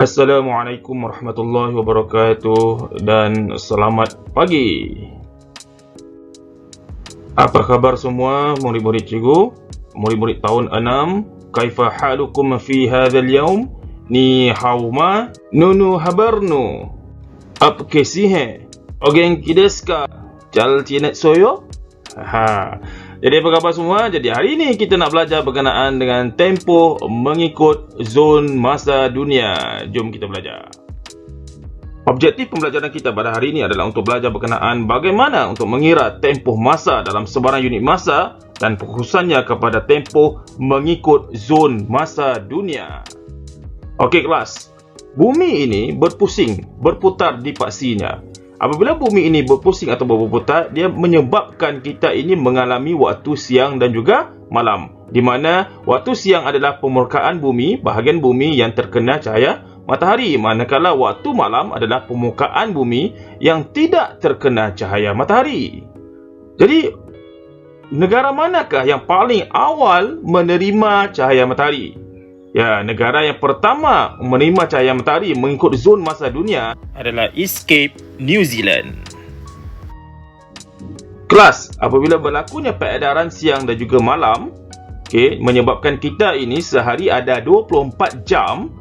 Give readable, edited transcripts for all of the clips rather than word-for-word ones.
Assalamualaikum warahmatullahi wabarakatuh dan selamat pagi. Apa khabar semua murid-murid cikgu? Murid-murid tahun 6, kaifa halukum fi hadzal yaum? Ni hao ma? Nunu habarnu? Aap kaisi hain? Ogenki desu ka? Jalti net soyo? Jadi apa khabar semua? Jadi hari ini kita nak belajar berkenaan dengan tempoh mengikut zon masa dunia. Jom kita belajar. Objektif pembelajaran kita pada hari ini adalah untuk belajar berkenaan bagaimana untuk mengira tempoh masa dalam sebarang unit masa dan fokusannya kepada tempoh mengikut zon masa dunia. Okey kelas, bumi ini berputar di paksinya. Apabila bumi ini berpusing atau berputar, dia menyebabkan kita ini mengalami waktu siang dan juga malam. Di mana waktu siang adalah permukaan bumi, bahagian bumi yang terkena cahaya matahari. Manakala waktu malam adalah permukaan bumi yang tidak terkena cahaya matahari. Jadi, negara manakah yang paling awal menerima cahaya matahari? Ya, negara yang pertama menerima cahaya matahari mengikut zon masa dunia adalah Escape New Zealand. Kelas, apabila berlakunya peredaran siang dan juga malam, menyebabkan kita ini sehari ada 24 jam.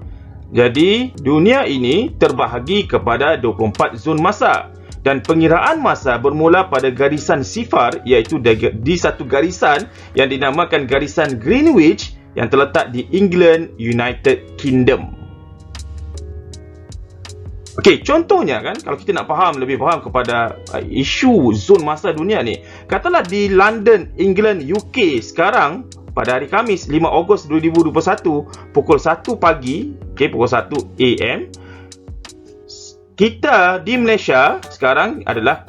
Jadi, dunia ini terbahagi kepada 24 zon masa. Dan pengiraan masa bermula pada garisan sifar, iaitu di satu garisan yang dinamakan garisan Greenwich yang terletak di England, United Kingdom. Okey, contohnya kan, kalau kita nak lebih faham kepada isu zon masa dunia ni, katalah di London, England, UK sekarang pada hari Khamis 5 Ogos 2021 pukul 1 pagi, pukul 1 AM, kita di Malaysia sekarang adalah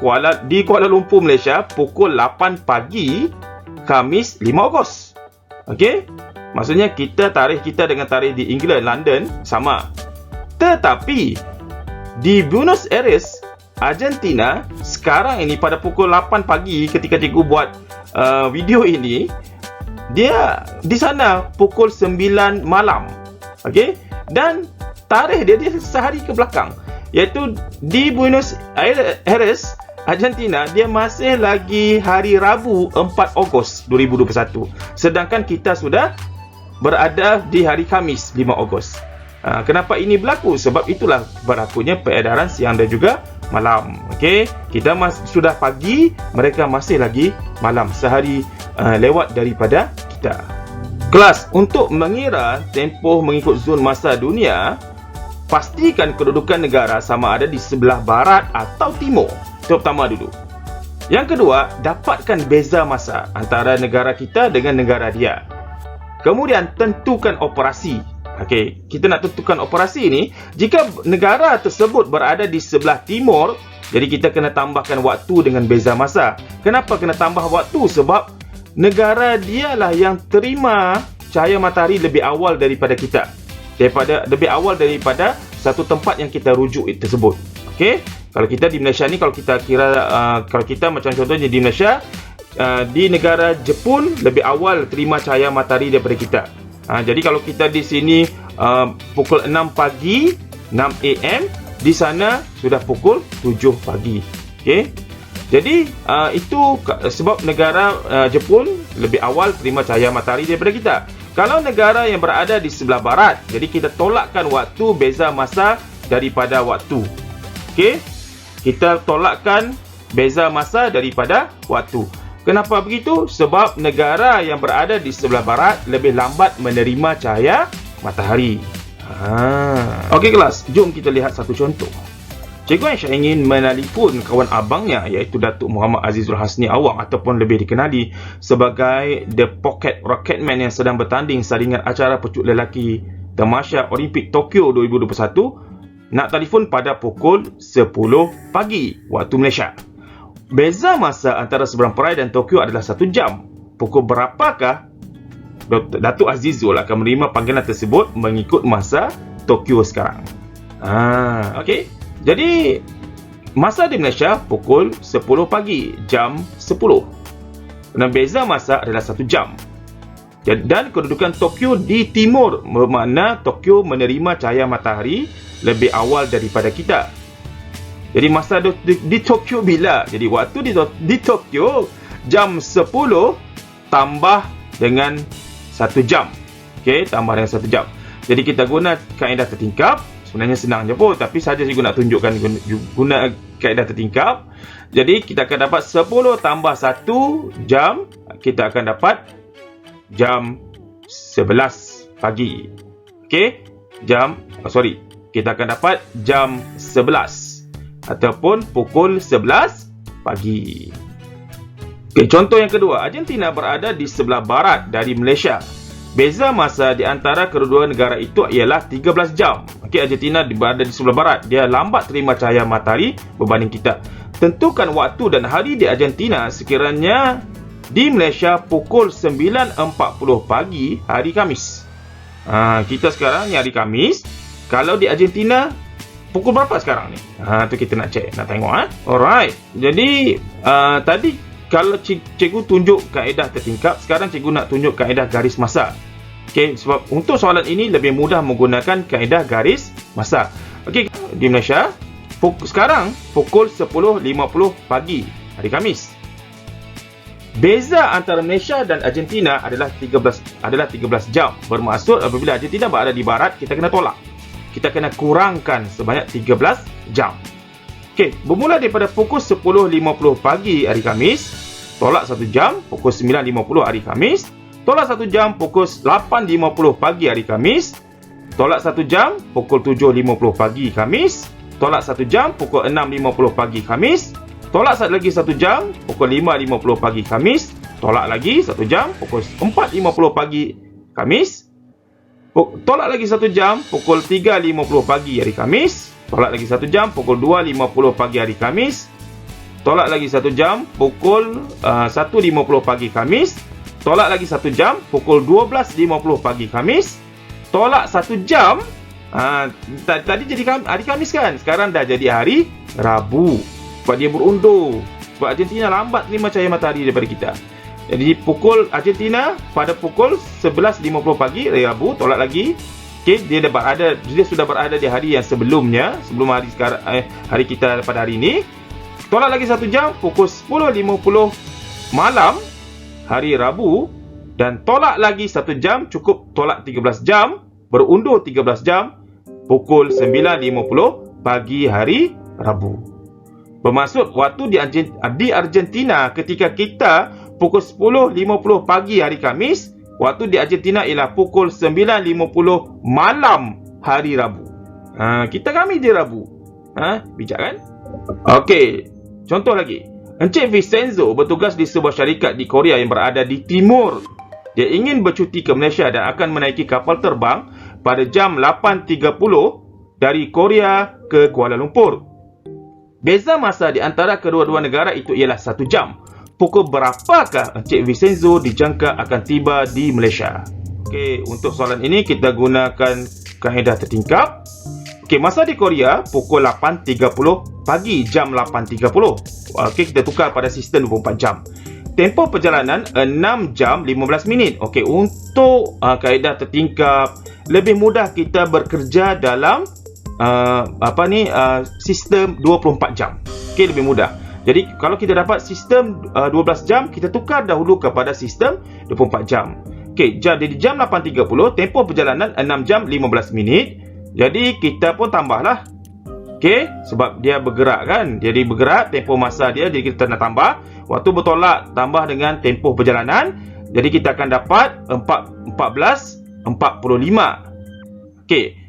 di Kuala Lumpur, Malaysia pukul 8 pagi Khamis 5 Ogos. Okey? Maksudnya tarikh kita dengan tarikh di England, London sama. Tetapi di Buenos Aires, Argentina sekarang ini pada pukul 8 pagi ketika cikgu buat video ini, dia di sana pukul 9 malam. Okey? Dan tarikh dia sehari ke belakang, iaitu di Buenos Aires, Argentina, dia masih lagi hari Rabu 4 Ogos 2021. Sedangkan kita sudah berada di hari Khamis 5 Ogos. Kenapa ini berlaku? Sebab itulah berlakunya peredaran siang dan juga malam. Okey, kita sudah pagi, mereka masih lagi malam. Sehari lewat daripada kita. Kelas, untuk mengira tempoh mengikut zon masa dunia, pastikan kedudukan negara sama ada di sebelah barat atau timur. Itu pertama dulu. Yang kedua, dapatkan beza masa antara negara kita dengan negara dia. Kemudian, tentukan operasi. Okey, kita nak tentukan operasi ini. Jika negara tersebut berada di sebelah timur, jadi kita kena tambahkan waktu dengan beza masa. Kenapa kena tambah waktu? Sebab negara dialah yang terima cahaya matahari lebih awal daripada kita. Lebih awal daripada satu tempat yang kita rujuk tersebut. Okey, kalau kita di Malaysia ni, kalau kita macam contohnya di Malaysia, di negara Jepun lebih awal terima cahaya matahari daripada kita. Jadi kalau kita di sini pukul 6 pagi, 6 AM, di sana sudah pukul 7 pagi. Okey. Jadi itu sebab negara Jepun lebih awal terima cahaya matahari daripada kita. Kalau negara yang berada di sebelah barat, jadi kita tolakkan waktu beza masa daripada waktu. Okey? Kita tolakkan beza masa daripada waktu. Kenapa begitu? Sebab negara yang berada di sebelah barat lebih lambat menerima cahaya matahari. Okey kelas, jom kita lihat satu contoh. Cikgu Aisyah ingin menelpon kawan abangnya, iaitu Datuk Muhammad Azizul Hasni Awang ataupun lebih dikenali sebagai The Pocket Rocketman yang sedang bertanding saringan acara pecut lelaki Tamasya Olimpik Tokyo 2021, nak telefon pada pukul 10 pagi waktu Malaysia. Beza masa antara seberang perai dan Tokyo adalah 1 jam. Pukul berapakah Datuk Azizul akan menerima panggilan tersebut mengikut masa Tokyo sekarang? Okey. Jadi, masa di Malaysia pukul 10 pagi, jam 10. Dan beza masa adalah 1 jam. Dan kedudukan Tokyo di timur, bermakna Tokyo menerima cahaya matahari lebih awal daripada kita. Jadi masa di Tokyo bila? Jadi waktu di Tokyo jam 10 tambah dengan 1 jam. Okey, tambah dengan 1 jam. Jadi kita guna kaedah tertingkap. Sebenarnya senang je pun, tapi saja saya nak tunjukkan guna kaedah tertingkap. Jadi kita akan dapat 10 tambah 1 jam, kita akan dapat jam 11 pagi. Okey, kita akan dapat jam 11 ataupun pukul 11 pagi. Okey, contoh yang kedua, Argentina berada di sebelah barat dari Malaysia. Beza masa di antara kedua negara itu ialah 13 jam. Okey, Argentina berada di sebelah barat. Dia lambat terima cahaya matahari berbanding kita. Tentukan waktu dan hari di Argentina sekiranya di Malaysia pukul 9.40 pagi hari Khamis. Kita sekarang ni hari Khamis. Kalau di Argentina pukul berapa sekarang ni? Tu kita nak check, nak tengok. Alright. Jadi tadi kalau cikgu tunjuk kaedah tertingkap, sekarang cikgu nak tunjuk kaedah garis masa. Okey, sebab untuk soalan ini lebih mudah menggunakan kaedah garis masa. Okey, di Malaysia sekarang pukul 10.50 pagi hari Khamis. Beza antara Malaysia dan Argentina adalah 13 jam. Bermaksud apabila Argentina berada di barat, kita kena tolak. Kita kena kurangkan sebanyak 13 jam. Okey, bermula daripada pukul 10.50 pagi hari Khamis, tolak 1 jam pukul 9.50 hari Khamis, tolak 1 jam pukul 8.50 pagi hari Khamis, tolak 1 jam pukul 7.50 pagi Khamis, tolak 1 jam pukul 6.50 pagi Khamis, tolak lagi 1 jam pukul 5.50 pagi Khamis, tolak lagi 1 jam pukul 4.50 pagi Khamis, tolak lagi 1 jam pukul 3.50 pagi hari Khamis, tolak lagi 1 jam pukul 2.50 pagi hari Khamis, tolak lagi 1 jam pukul 1.50 pagi Khamis, tolak lagi 1 jam pukul 12.50 pagi Khamis, tolak 1 jam tadi jadi hari Khamis kan, sekarang dah jadi hari Rabu sebab dia berundur, sebab Argentina lambat terima cahaya matahari daripada kita. Jadi Argentina pada pukul 11.50 pagi hari Rabu, tolak lagi. Okey, dia sudah berada di hari yang sebelum hari sekarang, hari kita pada hari ini. Tolak lagi 1 jam pukul 10.50 malam hari Rabu, dan tolak lagi 1 jam, cukup tolak 13 jam, berundur 13 jam pukul 9.50 pagi hari Rabu. Bermaksud waktu di Argentina ketika kita pukul 10.50 pagi hari Khamis, waktu di Argentina ialah pukul 9.50 malam hari Rabu. Kita Khamis di Rabu. Bijak kan? Okey, contoh lagi. Encik Vincenzo bertugas di sebuah syarikat di Korea yang berada di timur. Dia ingin bercuti ke Malaysia dan akan menaiki kapal terbang pada jam 8.30 dari Korea ke Kuala Lumpur. Beza masa di antara kedua-dua negara itu ialah 1 jam. Pukul berapakah Encik Vincenzo dijangka akan tiba di Malaysia? Okey, untuk soalan ini kita gunakan kaedah tertingkap. Okey, masa di Korea pukul 8.30 pagi, jam 8.30. Okey, kita tukar pada sistem 24 jam. Tempoh perjalanan 6 jam 15 minit. Okey, untuk kaedah tertingkap, lebih mudah kita bekerja dalam sistem 24 jam. Okey, lebih mudah. Jadi kalau kita dapat sistem 12 jam, kita tukar dahulu kepada sistem 24 jam. Okey, jadi jam 8.30, tempoh perjalanan 6 jam 15 minit. Jadi kita pun tambahlah. Okey, sebab dia bergerak kan. Jadi bergerak, tempoh masa dia, jadi kita nak tambah. Waktu bertolak tambah dengan tempoh perjalanan. Jadi kita akan dapat 14.45. Okey.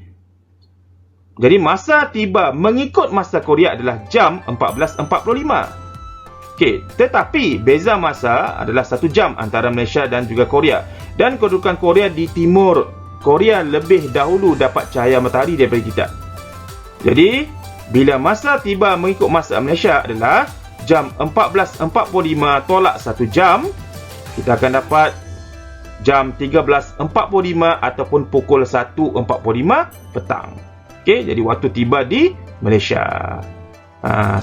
Jadi masa tiba mengikut masa Korea adalah jam 14.45. Okey, tetapi beza masa adalah 1 jam antara Malaysia dan juga Korea. Dan kedudukan Korea di timur. Korea lebih dahulu dapat cahaya matahari daripada kita. Jadi, bila masa tiba mengikut masa Malaysia adalah jam 14.45 tolak 1 jam, kita akan dapat jam 13.45 ataupun pukul 1.45 petang. Okey, jadi waktu tiba di Malaysia.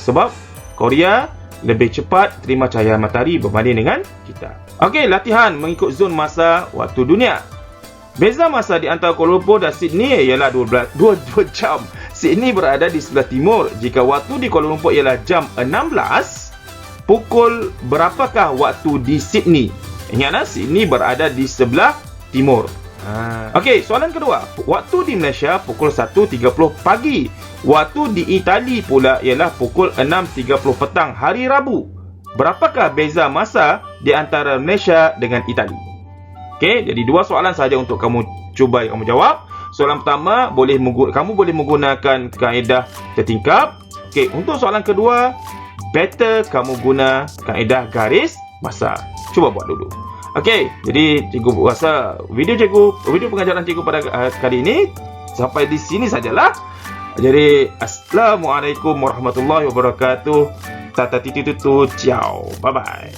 Sebab Korea lebih cepat terima cahaya matahari berbanding dengan kita. Okey, latihan mengikut zon masa waktu dunia. Beza masa di antara Kuala Lumpur dan Sydney ialah 2 jam. Sydney berada di sebelah timur. Jika waktu di Kuala Lumpur ialah jam 16, pukul berapakah waktu di Sydney? Ingatlah, Sydney berada di sebelah timur. Okey, soalan kedua. Waktu di Malaysia pukul 1.30 pagi. Waktu di Itali pula ialah pukul 6.30 petang hari Rabu. Berapakah beza masa di antara Malaysia dengan Itali? Okey, jadi dua soalan saja untuk kamu cuba kamu jawab. Soalan pertama, kamu boleh menggunakan kaedah tertingkap. Okey, untuk soalan kedua, better kamu guna kaedah garis besar. Cuba buat dulu. Okey, jadi cikgu rasa video pengajaran cikgu pada kali ini sampai di sini sajalah. Jadi, Assalamualaikum warahmatullahi wabarakatuh. Tata titi tutu, ciao. Bye bye.